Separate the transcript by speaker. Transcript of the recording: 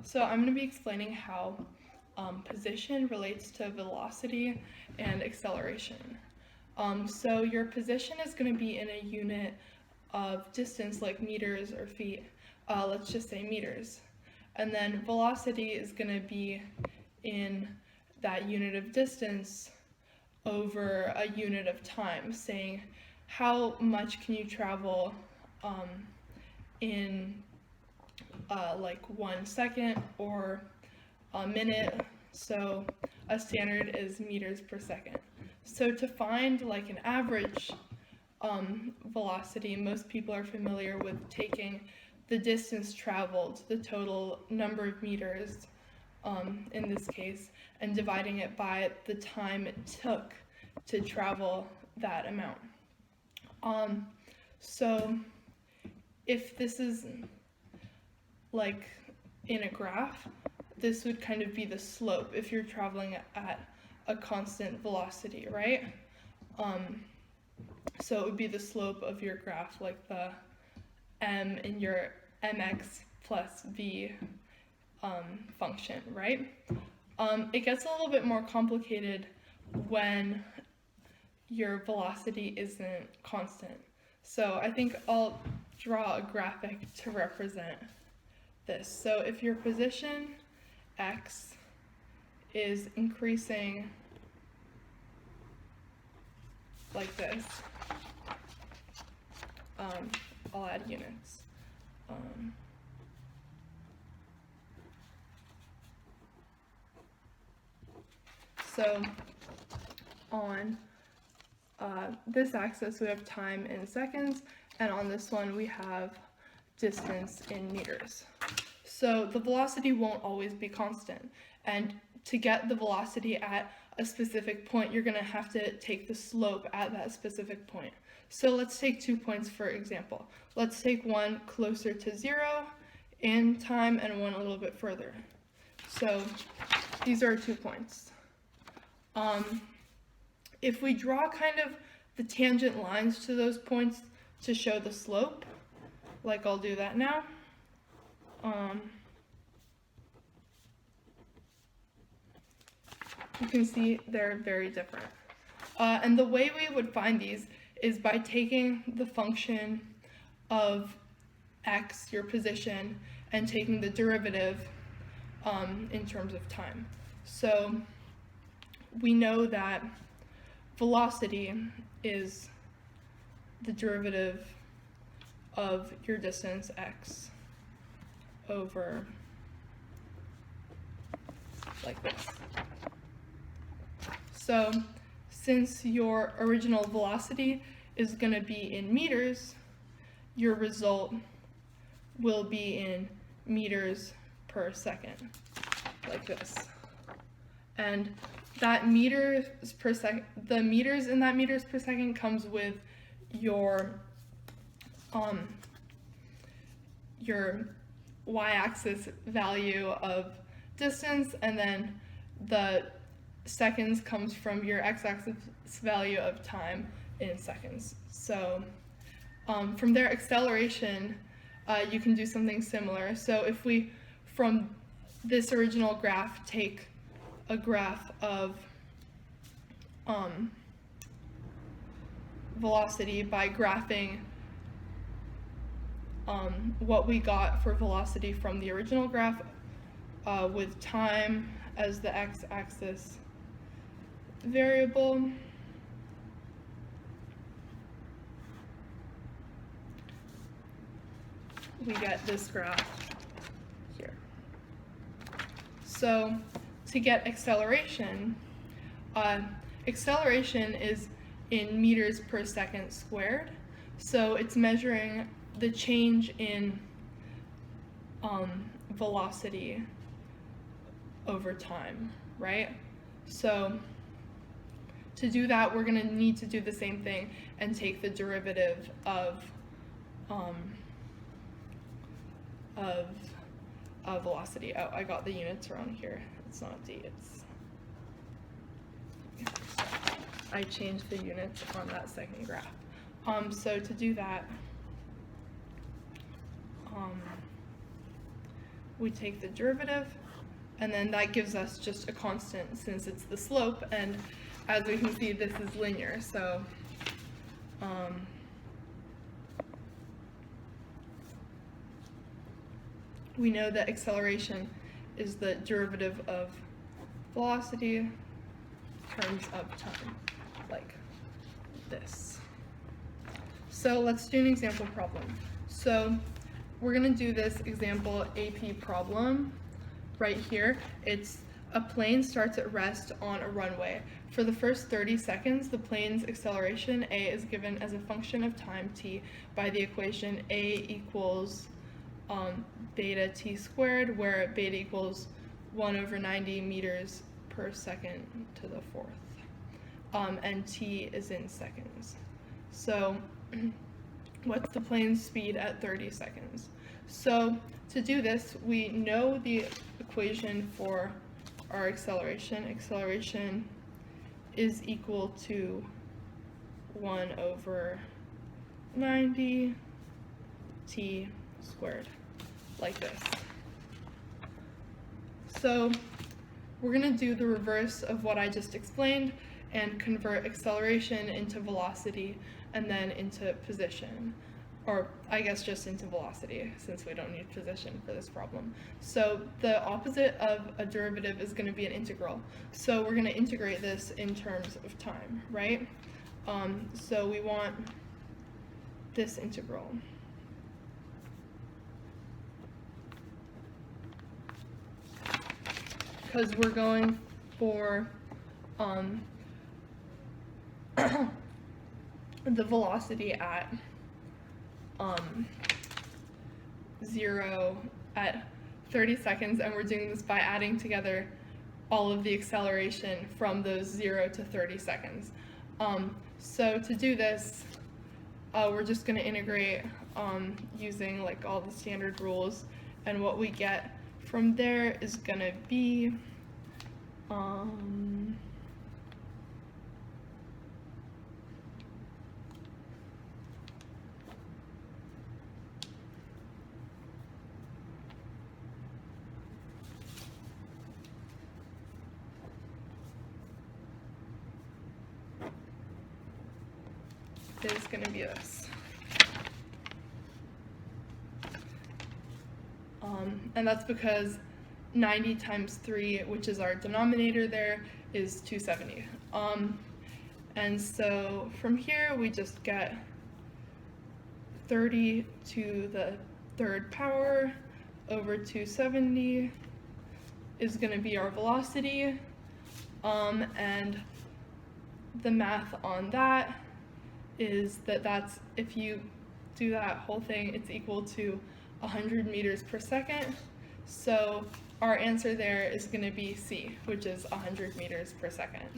Speaker 1: So I'm going to be explaining how position relates to velocity and acceleration. So your position is going to be in a unit of distance like meters or feet. Let's just say meters. And then velocity is going to be in that unit of distance over a unit of time, saying how much can you travel in like 1 second or a minute. So a standard is meters per second. So to find like an average velocity, most people are familiar with taking the distance traveled, the total number of meters in this case, and dividing it by the time it took to travel that amount. So if this is like in a graph, this would kind of be the slope if you're traveling at a constant velocity, right? So it would be the slope of your graph, like the m in your mx plus v function, right? It gets a little bit more complicated when your velocity isn't constant. So I think I'll draw a graphic to represent this. So if your position x is increasing like this, I'll add units. So on this axis we have time in seconds, and on this one we have distance in meters. So the velocity won't always be constant, and to get the velocity at a specific point, you're going to have to take the slope at that specific point. So let's take 2 points for example. Let's take one closer to 0 in time and one a little bit further. So these are 2 points. If we draw kind of the tangent lines to those points to show the slope, like I'll do that now. You can see they're very different. And the way we would find these is by taking the function of x, your position, and taking the derivative in terms of time. So we know that velocity is the derivative of your distance x over like this. So since your original velocity is going to be in meters, your result will be in meters per second, like this. And that meters per second, the meters in that meters per second comes with your y-axis value of distance, and then the seconds comes from your x-axis value of time in seconds. So from there, acceleration, you can do something similar. So if we, from this original graph, take a graph of velocity by graphing what we got for velocity from the original graph with time as the x-axis variable. We get this graph here. So to get acceleration, acceleration is in meters per second squared. So it's measuring the change in velocity over time, right? So to do that, we're going to need to do the same thing and take the derivative of velocity. Oh, I got the units wrong here. It's not d, it's... I changed the units on that second graph. So to do that, we take the derivative, and then that gives us just a constant since it's the slope, and as we can see, this is linear, so we know that acceleration is the derivative of velocity in terms of time, like this. So let's do an example problem. So we're going to do this example AP problem right here. It's a plane starts at rest on a runway. For the first 30 seconds, the plane's acceleration, a, is given as a function of time, t, by the equation a equals beta t squared, where beta equals 1/90 meters per second to the fourth, and t is in seconds. So what's the plane's speed at 30 seconds? So to do this, we know the equation for our acceleration. Acceleration is equal to 1/90 t squared, like this. So we're going to do the reverse of what I just explained and convert acceleration into velocity and then into position, or I guess just into velocity since we don't need position for this problem. So the opposite of a derivative is going to be an integral. So we're going to integrate this in terms of time, right? So we want this integral. Because we're going for the velocity at 0 at 30 seconds, and we're doing this by adding together all of the acceleration from those 0 to 30 seconds. So to do this, we're just going to integrate using like all the standard rules, and what we get from there is going to be is going to be this. And that's because 90 times 3, which is our denominator there, is 270. And so from here we just get 30 to the third power over 270 is going to be our velocity. And the math on that is that's, if you do that whole thing, it's equal to 100 meters per second. So our answer there is going to be C, which is 100 meters per second.